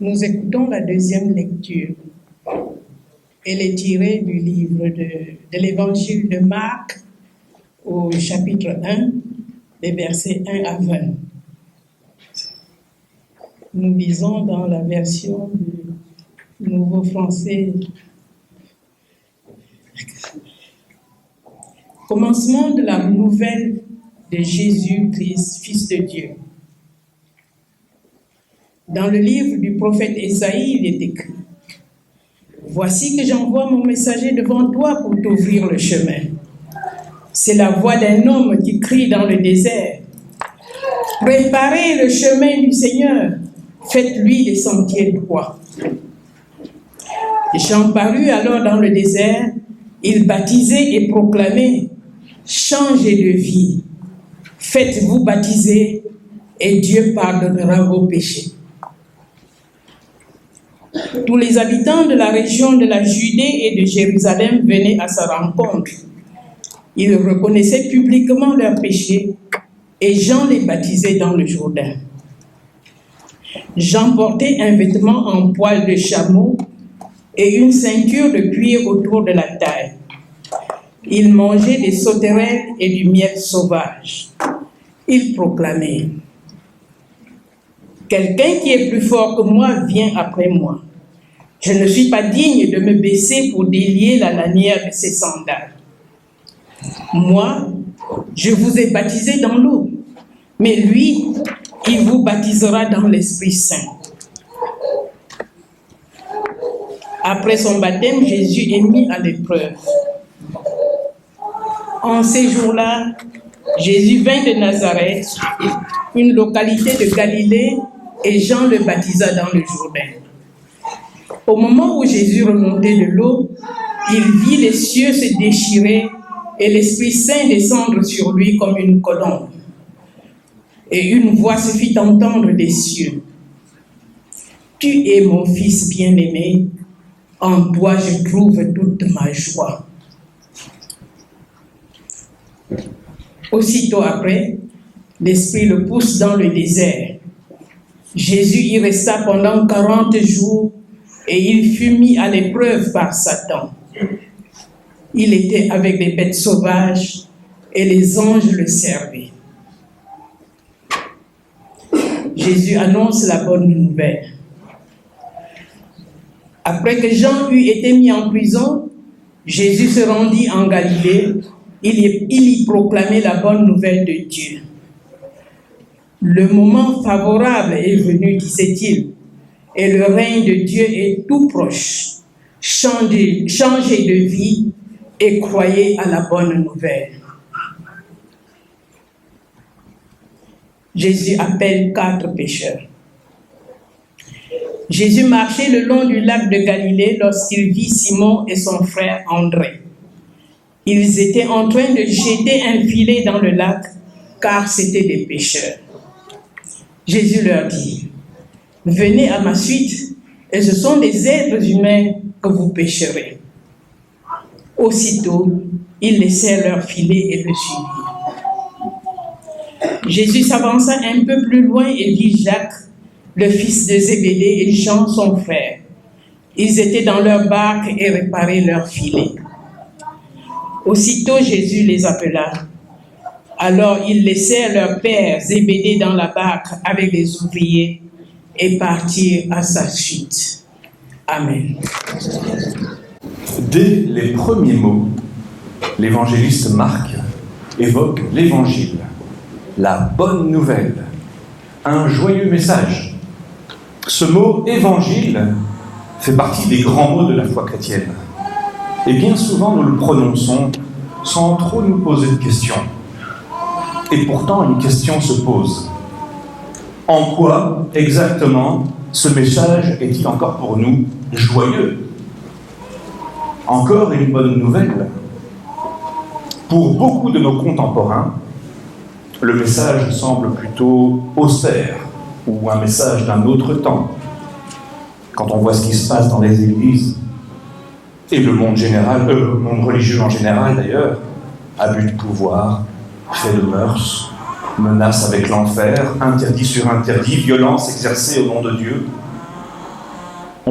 Nous écoutons la deuxième lecture. Elle est tirée du livre de l'évangile de Marc au chapitre 1, les versets 1 à 20. Nous lisons dans la version du Nouveau Français. Commencement de la nouvelle de Jésus-Christ, Fils de Dieu. Dans le livre du prophète Ésaïe, il est écrit: Voici que j'envoie mon messager devant toi pour t'ouvrir le chemin. C'est la voix d'un homme qui crie dans le désert: Préparez le chemin du Seigneur, faites-lui des sentiers droits. Jean parut alors dans le désert, il baptisait et proclamait: Changez de vie, faites-vous baptiser, et Dieu pardonnera vos péchés. Tous les habitants de la région de la Judée et de Jérusalem venaient à sa rencontre. Ils reconnaissaient publiquement leurs péchés et Jean les baptisait dans le Jourdain. Jean portait un vêtement en poil de chameau et une ceinture de cuir autour de la taille. Il mangeait des sauterelles et du miel sauvage. Il proclamait: Quelqu'un qui est plus fort que moi vient après moi. Je ne suis pas digne de me baisser pour délier la lanière de ses sandales. Moi, je vous ai baptisé dans l'eau, mais lui, il vous baptisera dans l'Esprit Saint. Après son baptême, Jésus est mis à l'épreuve. En ces jours-là, Jésus vint de Nazareth, une localité de Galilée, et Jean le baptisa dans le Jourdain. Au moment où Jésus remontait de l'eau, il vit les cieux se déchirer et l'Esprit Saint descendre sur lui comme une colombe. Et une voix se fit entendre des cieux: Tu es mon Fils bien-aimé, en toi je trouve toute ma joie. Aussitôt après, l'Esprit le pousse dans le désert. Jésus y resta pendant 40 jours et il fut mis à l'épreuve par Satan. Il était avec les bêtes sauvages et les anges le servaient. Jésus annonce la bonne nouvelle. Après que Jean eut été mis en prison, Jésus se rendit en Galilée. Il y proclamait la bonne nouvelle de Dieu. Le moment favorable est venu, disait-il, et le règne de Dieu est tout proche. Changez de vie et croyez à la bonne nouvelle. Jésus appelle 4 pécheurs. Jésus marchait le long du lac de Galilée lorsqu'il vit Simon et son frère André. Ils étaient en train de jeter un filet dans le lac, car c'étaient des pêcheurs. Jésus leur dit: Venez à ma suite, et ce sont des êtres humains que vous pêcherez. Aussitôt, ils laissèrent leur filet et le suivirent. Jésus s'avança un peu plus loin et vit Jacques, le fils de Zébédée, et Jean, son frère. Ils étaient dans leur barque et réparaient leur filet. Aussitôt Jésus les appela. Alors ils laissèrent leur père Zébédée dans la barque avec les ouvriers et partirent à sa suite. Amen. Dès les premiers mots, l'évangéliste Marc évoque l'évangile, la bonne nouvelle, un joyeux message. Ce mot évangile fait partie des grands mots de la foi chrétienne. Et bien souvent, nous le prononçons sans trop nous poser de questions. Et pourtant, une question se pose. En quoi, exactement, ce message est-il encore pour nous joyeux? Encore une bonne nouvelle. Pour beaucoup de nos contemporains, le message semble plutôt austère ou un message d'un autre temps. Quand on voit ce qui se passe dans les églises, et le monde général, le monde religieux en général d'ailleurs, abus de pouvoir, faits de mœurs, menaces avec l'enfer, interdit sur interdit, violence exercée au nom de Dieu.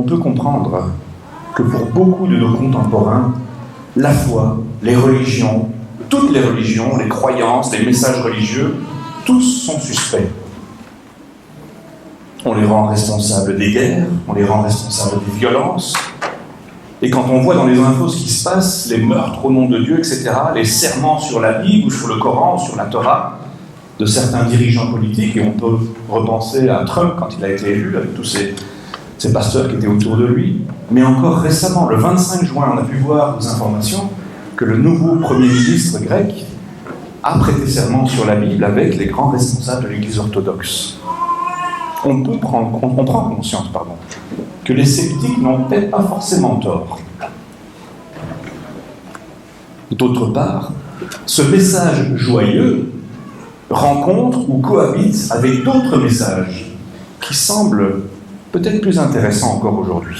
on peut comprendre que pour beaucoup de nos contemporains, la foi, les religions, toutes les religions, les croyances, les messages religieux, tous sont suspects. On les rend responsables des guerres, on les rend responsables des violences. Et quand on voit dans les infos ce qui se passe, les meurtres au nom de Dieu, etc., les serments sur la Bible ou sur le Coran ou sur la Torah de certains dirigeants politiques, et on peut repenser à Trump quand il a été élu, avec tous ces pasteurs qui étaient autour de lui. Mais encore récemment, le 25 juin, on a pu voir aux informations que le nouveau Premier ministre grec a prêté serment sur la Bible avec les grands responsables de l'Église orthodoxe. On prend conscience que les sceptiques n'ont peut-être pas forcément tort. D'autre part, ce message joyeux rencontre ou cohabite avec d'autres messages qui semblent peut-être plus intéressants encore aujourd'hui.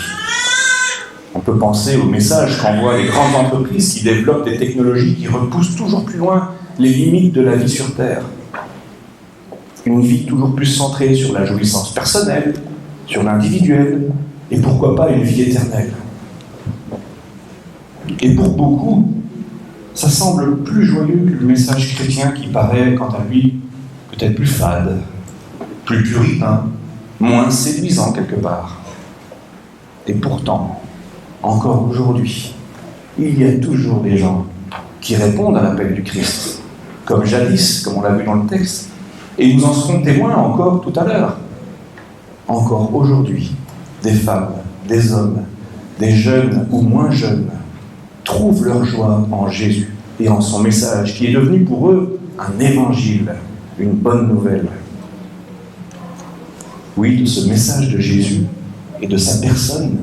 On peut penser aux messages qu'envoient les grandes entreprises qui développent des technologies qui repoussent toujours plus loin les limites de la vie sur Terre. Une vie toujours plus centrée sur la jouissance personnelle, sur l'individuel, et pourquoi pas une vie éternelle. Et pour beaucoup, ça semble plus joyeux que le message chrétien qui paraît, quant à lui, peut-être plus fade, plus puritain, moins séduisant quelque part. Et pourtant, encore aujourd'hui, il y a toujours des gens qui répondent à l'appel du Christ, comme jadis, comme on l'a vu dans le texte, et nous en serons témoins encore tout à l'heure. Encore aujourd'hui, des femmes, des hommes, des jeunes ou moins jeunes, trouvent leur joie en Jésus et en son message, qui est devenu pour eux un évangile, une bonne nouvelle. Oui, de ce message de Jésus et de sa personne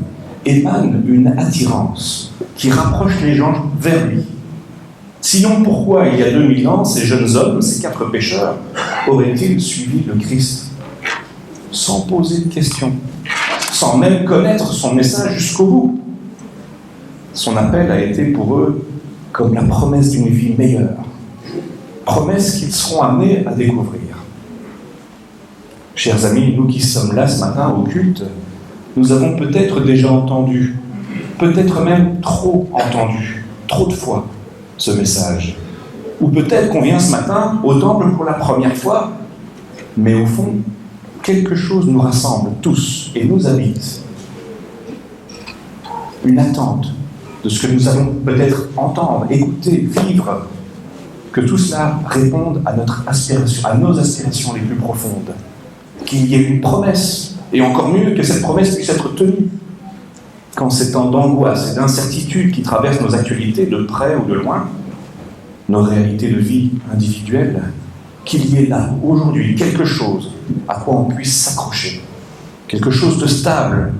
émane une attirance qui rapproche les gens vers lui. Sinon, pourquoi, il y a 2000 ans, ces jeunes hommes, ces 4 pécheurs, auraient-ils suivi le Christ sans poser de questions, sans même connaître son message jusqu'au bout? Son appel a été pour eux comme la promesse d'une vie meilleure, promesse qu'ils seront amenés à découvrir. Chers amis, nous qui sommes là ce matin au culte, nous avons peut-être déjà entendu, peut-être même trop entendu, trop de fois, ce message. Ou peut-être qu'on vient ce matin au temple pour la première fois, mais au fond, quelque chose nous rassemble tous et nous habite. Une attente de ce que nous allons peut-être entendre, écouter, vivre, que tout cela réponde à notre aspiration, à nos aspirations les plus profondes. Qu'il y ait une promesse, et encore mieux que cette promesse puisse être tenue. Quand ces temps d'angoisse et d'incertitude qui traversent nos actualités de près ou de loin, nos réalités de vie individuelles, qu'il y ait là, aujourd'hui, quelque chose à quoi on puisse s'accrocher, quelque chose de stable,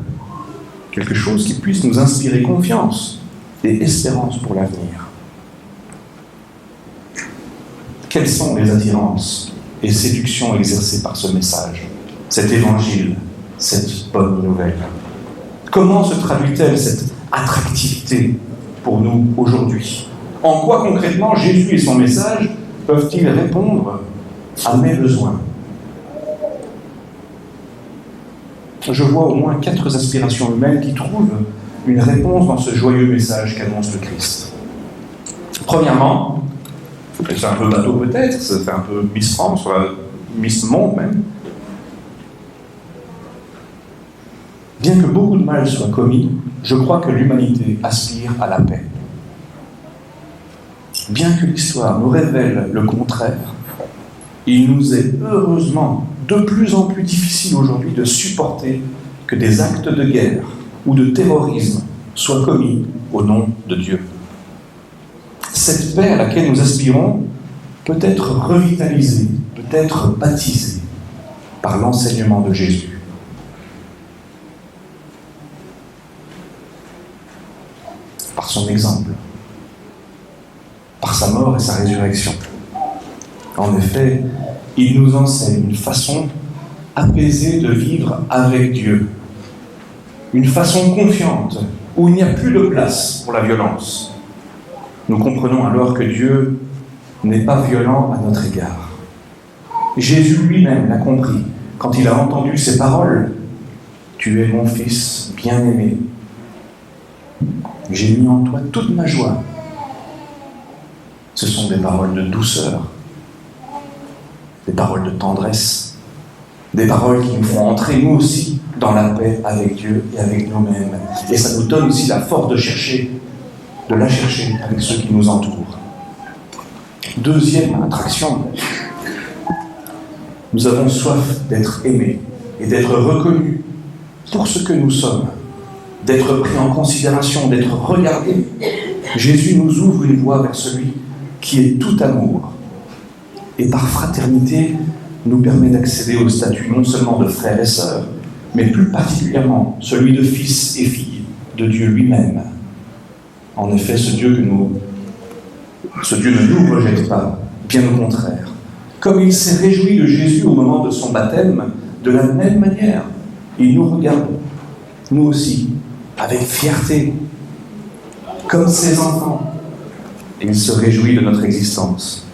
quelque chose qui puisse nous inspirer confiance et espérance pour l'avenir. Quelles sont les attirances et séductions exercées par ce message, cet évangile, cette bonne nouvelle? Comment se traduit-elle cette attractivité pour nous aujourd'hui? En quoi concrètement Jésus et son message peuvent-ils répondre à mes besoins? Je vois au moins 4 aspirations humaines qui trouvent une réponse dans ce joyeux message qu'annonce le Christ. Premièrement, c'est un peu bateau peut-être, ça fait un peu Miss France, Miss Monde même. Bien que beaucoup de mal soit commis, je crois que l'humanité aspire à la paix. Bien que l'histoire nous révèle le contraire, il nous est heureusement de plus en plus difficile aujourd'hui de supporter que des actes de guerre ou de terrorisme soient commis au nom de Dieu. Cette paix à laquelle nous aspirons peut être revitalisée, peut être baptisée par l'enseignement de Jésus. Par son exemple, par sa mort et sa résurrection. En effet, il nous enseigne une façon apaisée de vivre avec Dieu, une façon confiante, où il n'y a plus de place pour la violence. Nous comprenons alors que Dieu n'est pas violent à notre égard. Jésus lui-même l'a compris quand il a entendu ces paroles. Tu es mon fils bien-aimé. J'ai mis en toi toute ma joie. Ce sont des paroles de douceur, des paroles de tendresse, des paroles qui nous font entrer, nous aussi, dans la paix avec Dieu et avec nous-mêmes. Et ça nous donne aussi la force de la chercher avec ceux qui nous entourent. Deuxième attraction, nous avons soif d'être aimés et d'être reconnus pour ce que nous sommes, d'être pris en considération, d'être regardés. Jésus nous ouvre une voie vers celui qui est tout amour, et par fraternité nous permet d'accéder au statut non seulement de frères et sœurs, mais plus particulièrement celui de fils et filles de Dieu lui-même. En effet, ce Dieu ne nous rejette pas, bien au contraire. Comme il s'est réjoui de Jésus au moment de son baptême, de la même manière, il nous regarde, nous aussi, avec fierté, comme ses enfants. Et il se réjouit de notre existence.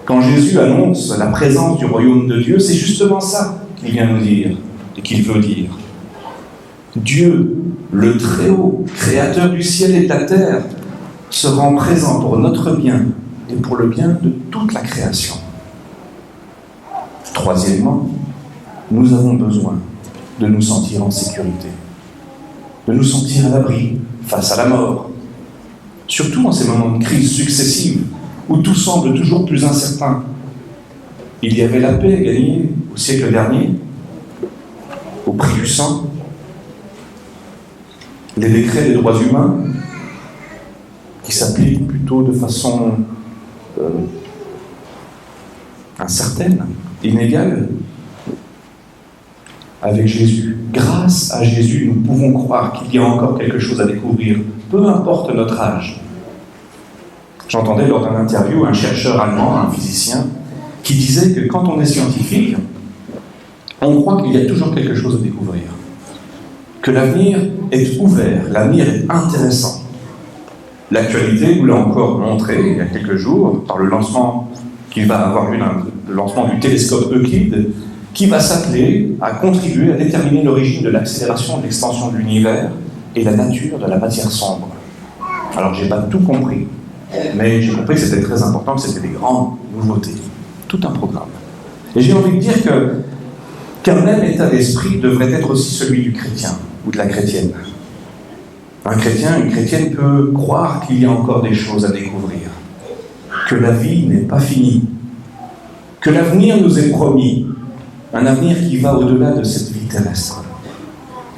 Quand Jésus annonce la présence du royaume de Dieu, c'est justement ça qu'il vient nous dire et qu'il veut dire. Dieu, le Très-Haut, créateur du ciel et de la terre, se rend présent pour notre bien et pour le bien de toute la création. Troisièmement, nous avons besoin de nous sentir en sécurité, de nous sentir à l'abri face à la mort, surtout en ces moments de crise successive où tout semble toujours plus incertain. Il y avait la paix gagnée au siècle dernier, au prix du sang, les décrets des droits humains qui s'appliquent plutôt de façon incertaine, inégale. Avec Jésus, grâce à Jésus, nous pouvons croire qu'il y a encore quelque chose à découvrir, peu importe notre âge. J'entendais lors d'un interview un chercheur allemand, un physicien, qui disait que quand on est scientifique, on croit qu'il y a toujours quelque chose à découvrir, que l'avenir est ouvert, l'avenir est intéressant. L'actualité nous l'a encore montré il y a quelques jours, par le lancement qu'il va avoir lieu, le lancement du télescope Euclide, qui va s'atteler à contribuer à déterminer l'origine de l'accélération de l'expansion de l'univers et la nature de la matière sombre. Alors, je n'ai pas tout compris, mais j'ai compris que c'était très important, que c'était des grandes nouveautés. Tout un programme. Et j'ai envie de dire qu'un même état d'esprit devrait être aussi celui du chrétien ou de la chrétienne. Un chrétien, une chrétienne peut croire qu'il y a encore des choses à découvrir, que la vie n'est pas finie, que l'avenir nous est promis, un avenir qui va au-delà de cette vie terrestre.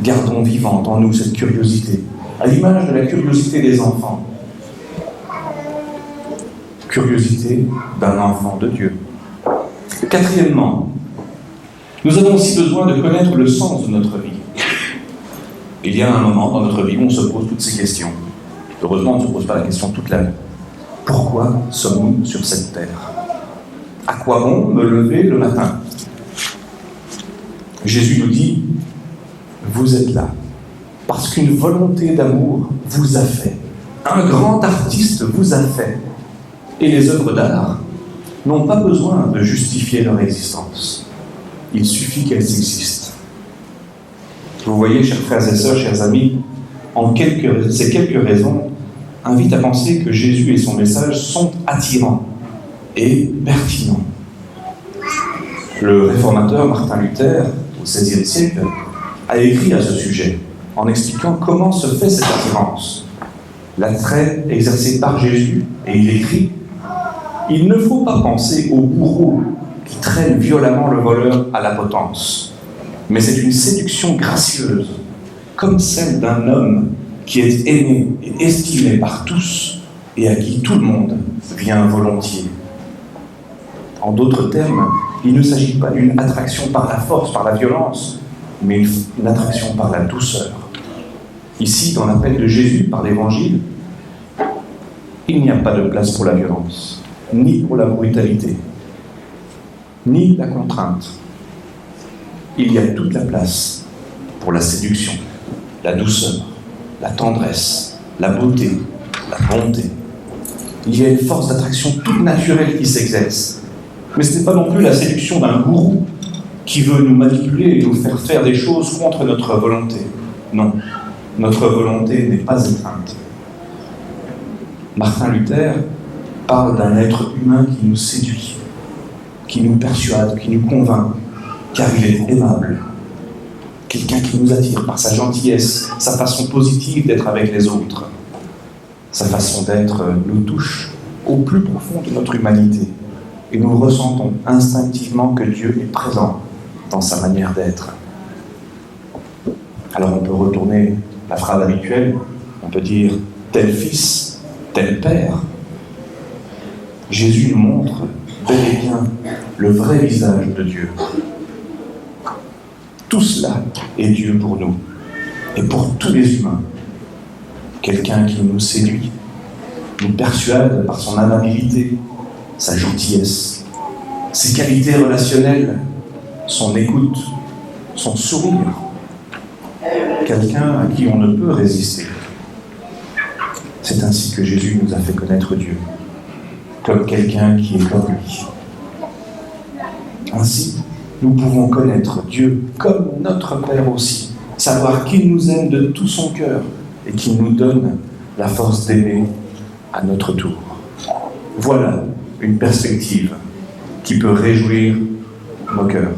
Gardons vivante en nous cette curiosité, à l'image de la curiosité des enfants. Curiosité d'un enfant de Dieu. Quatrièmement, nous avons aussi besoin de connaître le sens de notre vie. Il y a un moment dans notre vie où on se pose toutes ces questions. Heureusement, on ne se pose pas la question toute la vie. Pourquoi sommes-nous sur cette terre? À quoi bon me lever le matin? Jésus nous dit, vous êtes là, parce qu'une volonté d'amour vous a fait. Un grand artiste vous a fait. Et les œuvres d'art n'ont pas besoin de justifier leur existence. Il suffit qu'elles existent. Vous voyez, chers frères et sœurs, chers amis, ces quelques raisons invitent à penser que Jésus et son message sont attirants et pertinents. Le réformateur Martin Luther, au XVIe siècle, a écrit à ce sujet, en expliquant comment se fait cette attirance. L'attrait exercé par Jésus, et il écrit « Il ne faut pas penser au bourreau qui traîne violemment le voleur à la potence, mais c'est une séduction gracieuse, comme celle d'un homme qui est aimé et estimé par tous et à qui tout le monde vient volontiers. » En d'autres termes, il ne s'agit pas d'une attraction par la force, par la violence, mais une attraction par la douceur. Ici, dans l'appel de Jésus par l'Évangile, il n'y a pas de place pour la violence, ni pour la brutalité, ni la contrainte. Il y a toute la place pour la séduction, la douceur, la tendresse, la beauté, la bonté. Il y a une force d'attraction toute naturelle qui s'exerce. Mais ce n'est pas non plus la séduction d'un gourou qui veut nous manipuler et nous faire des choses contre notre volonté. Non, notre volonté n'est pas étreinte. Martin Luther parle d'un être humain qui nous séduit, qui nous persuade, qui nous convainc, car il est aimable. Quelqu'un qui nous attire par sa gentillesse, sa façon positive d'être avec les autres. Sa façon d'être nous touche au plus profond de notre humanité et nous ressentons instinctivement que Dieu est présent dans sa manière d'être. Alors on peut retourner la phrase habituelle, on peut dire tel fils, tel père. Jésus nous montre bel et bien le vrai visage de Dieu. Tout cela est Dieu pour nous et pour tous les humains. Quelqu'un qui nous séduit, nous persuade par son amabilité, sa gentillesse, ses qualités relationnelles, son écoute, son sourire. Quelqu'un à qui on ne peut résister. C'est ainsi que Jésus nous a fait connaître Dieu, comme quelqu'un qui est comme lui. Ainsi, nous pouvons connaître Dieu comme notre Père aussi, savoir qu'il nous aime de tout son cœur et qu'il nous donne la force d'aimer à notre tour. Voilà une perspective qui peut réjouir nos cœurs.